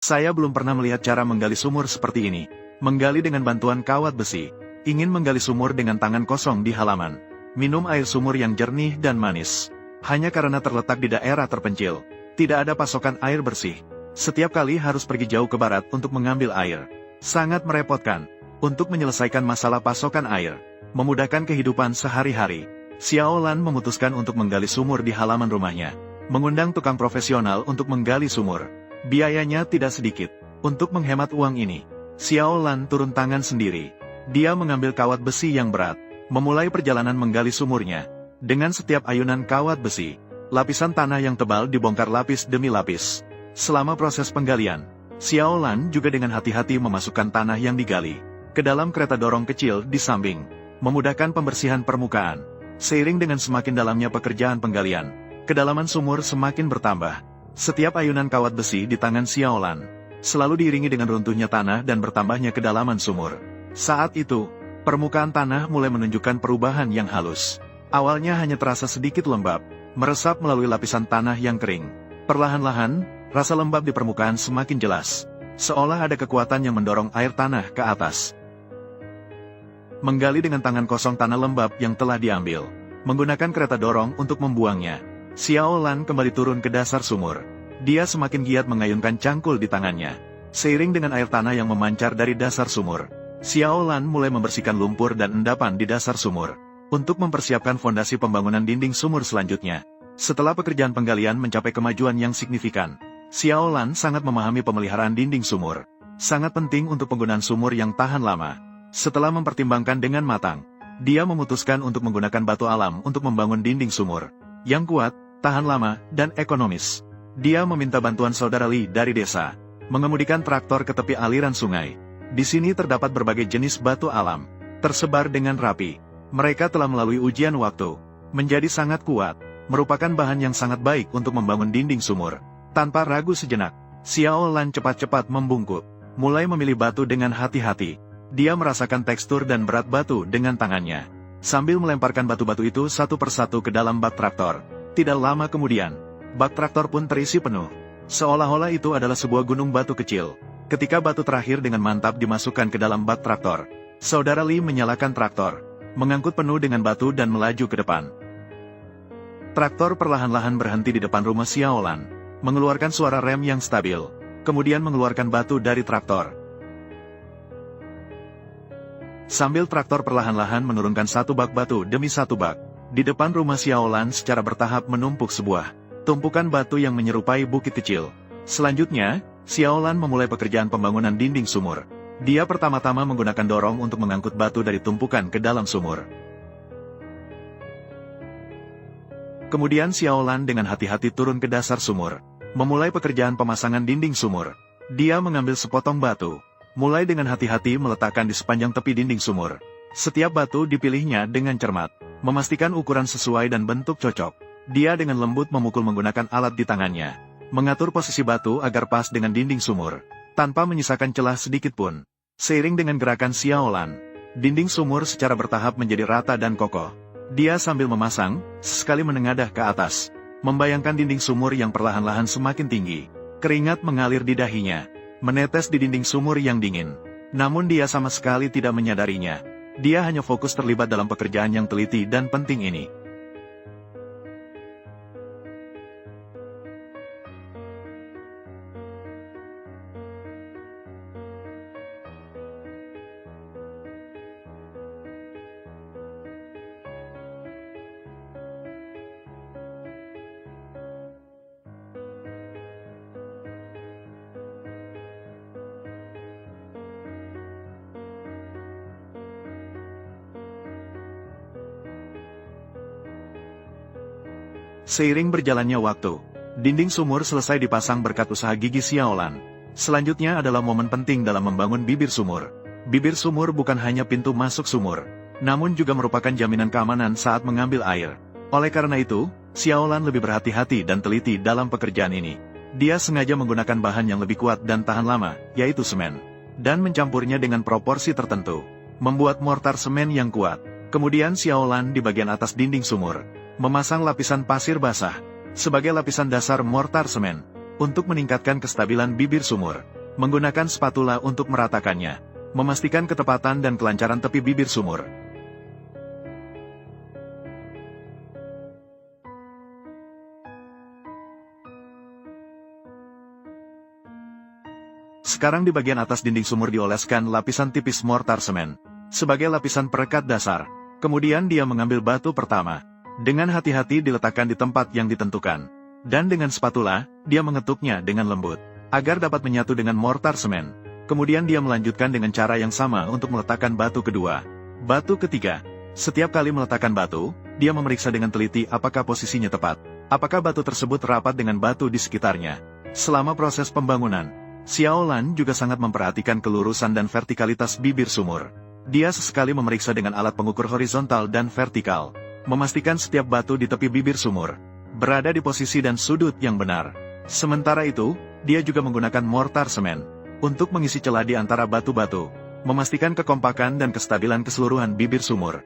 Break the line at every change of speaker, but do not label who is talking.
Saya belum pernah melihat cara menggali sumur seperti ini. Menggali dengan bantuan kawat besi. Ingin menggali sumur dengan tangan kosong di halaman. Minum air sumur yang jernih dan manis. Hanya karena terletak di daerah terpencil. Tidak ada pasokan air bersih. Setiap kali harus pergi jauh ke barat untuk mengambil air. Sangat merepotkan. Untuk menyelesaikan masalah pasokan air. Memudahkan kehidupan sehari-hari. Xiao Lan memutuskan untuk menggali sumur di halaman rumahnya. Mengundang tukang profesional untuk menggali sumur. Biayanya tidak sedikit. Untuk menghemat uang ini, Xiao Lan turun tangan sendiri. Dia mengambil kawat besi yang berat, memulai perjalanan menggali sumurnya. Dengan setiap ayunan kawat besi, lapisan tanah yang tebal dibongkar lapis demi lapis. Selama proses penggalian, Xiao Lan juga dengan hati-hati memasukkan tanah yang digali ke dalam kereta dorong kecil di samping, memudahkan pembersihan permukaan. Seiring dengan semakin dalamnya pekerjaan penggalian, kedalaman sumur semakin bertambah. Setiap ayunan kawat besi di tangan Xiao Lan selalu diiringi dengan runtuhnya tanah dan bertambahnya kedalaman sumur. Saat itu, permukaan tanah mulai menunjukkan perubahan yang halus. Awalnya hanya terasa sedikit lembab, meresap melalui lapisan tanah yang kering. Perlahan-lahan, rasa lembab di permukaan semakin jelas, seolah ada kekuatan yang mendorong air tanah ke atas. Menggali dengan tangan kosong tanah lembab yang telah diambil, menggunakan kereta dorong untuk membuangnya. Xiao Lan kembali turun ke dasar sumur. Dia semakin giat mengayunkan cangkul di tangannya. Seiring dengan air tanah yang memancar dari dasar sumur, Xiao Lan mulai membersihkan lumpur dan endapan di dasar sumur, untuk mempersiapkan fondasi pembangunan dinding sumur selanjutnya. Setelah pekerjaan penggalian mencapai kemajuan yang signifikan, Xiao Lan sangat memahami pemeliharaan dinding sumur. Sangat penting untuk penggunaan sumur yang tahan lama. Setelah mempertimbangkan dengan matang, dia memutuskan untuk menggunakan batu alam untuk membangun dinding sumur yang kuat, tahan lama, dan ekonomis. Dia meminta bantuan saudara Li dari desa, mengemudikan traktor ke tepi aliran sungai. Di sini terdapat berbagai jenis batu alam, tersebar dengan rapi. Mereka telah melalui ujian waktu, menjadi sangat kuat, merupakan bahan yang sangat baik untuk membangun dinding sumur. Tanpa ragu sejenak, Xiao Lan cepat-cepat membungkuk, mulai memilih batu dengan hati-hati. Dia merasakan tekstur dan berat batu dengan tangannya, sambil melemparkan batu-batu itu satu persatu ke dalam bak traktor. Tidak lama kemudian, bak traktor pun terisi penuh. Seolah-olah itu adalah sebuah gunung batu kecil. Ketika batu terakhir dengan mantap dimasukkan ke dalam bak traktor, saudara Li menyalakan traktor, mengangkut penuh dengan batu dan melaju ke depan. Traktor perlahan-lahan berhenti di depan rumah Xiao Lan, mengeluarkan suara rem yang stabil, kemudian mengeluarkan batu dari traktor. Sambil traktor perlahan-lahan menurunkan satu bak batu demi satu bak, di depan rumah Xiao Lan secara bertahap menumpuk sebuah tumpukan batu yang menyerupai bukit kecil. Selanjutnya, Xiao Lan memulai pekerjaan pembangunan dinding sumur. Dia pertama-tama menggunakan dorong untuk mengangkut batu dari tumpukan ke dalam sumur. Kemudian Xiao Lan dengan hati-hati turun ke dasar sumur, memulai pekerjaan pemasangan dinding sumur. Dia mengambil sepotong batu, mulai dengan hati-hati meletakkan di sepanjang tepi dinding sumur. Setiap batu dipilihnya dengan cermat, memastikan ukuran sesuai dan bentuk cocok. Dia dengan lembut memukul menggunakan alat di tangannya, mengatur posisi batu agar pas dengan dinding sumur, tanpa menyisakan celah sedikit pun. Seiring dengan gerakan Xiao Lan, dinding sumur secara bertahap menjadi rata dan kokoh. Dia sambil memasang, sesekali menengadah ke atas, membayangkan dinding sumur yang perlahan-lahan semakin tinggi. Keringat mengalir di dahinya, menetes di dinding sumur yang dingin. Namun dia sama sekali tidak menyadarinya. Dia hanya fokus terlibat dalam pekerjaan yang teliti dan penting ini. Seiring berjalannya waktu, dinding sumur selesai dipasang berkat usaha gigi Xiao Lan. Selanjutnya adalah momen penting dalam membangun bibir sumur. Bibir sumur bukan hanya pintu masuk sumur, namun juga merupakan jaminan keamanan saat mengambil air. Oleh karena itu, Xiao Lan lebih berhati-hati dan teliti dalam pekerjaan ini. Dia sengaja menggunakan bahan yang lebih kuat dan tahan lama, yaitu semen, dan mencampurnya dengan proporsi tertentu, membuat mortar semen yang kuat. Kemudian Xiao Lan di bagian atas dinding sumur, memasang lapisan pasir basah, sebagai lapisan dasar mortar semen, untuk meningkatkan kestabilan bibir sumur. menggunakan spatula untuk meratakannya, memastikan ketepatan dan kelancaran tepi bibir sumur. Sekarang di bagian atas dinding sumur dioleskan lapisan tipis mortar semen, sebagai lapisan perekat dasar. Kemudian dia mengambil batu pertama. Dengan hati-hati diletakkan di tempat yang ditentukan. Dan dengan spatula, dia mengetuknya dengan lembut, agar dapat menyatu dengan mortar semen. Kemudian dia melanjutkan dengan cara yang sama untuk meletakkan batu kedua. Batu ketiga. Setiap kali meletakkan batu, dia memeriksa dengan teliti apakah posisinya tepat. Apakah batu tersebut rapat dengan batu di sekitarnya. Selama proses pembangunan, Xiao Lan juga sangat memperhatikan kelurusan dan vertikalitas bibir sumur. Dia sesekali memeriksa dengan alat pengukur horizontal dan vertikal, memastikan setiap batu di tepi bibir sumur berada di posisi dan sudut yang benar. Sementara itu, dia juga menggunakan mortar semen untuk mengisi celah di antara batu-batu, memastikan kekompakan dan kestabilan keseluruhan bibir sumur.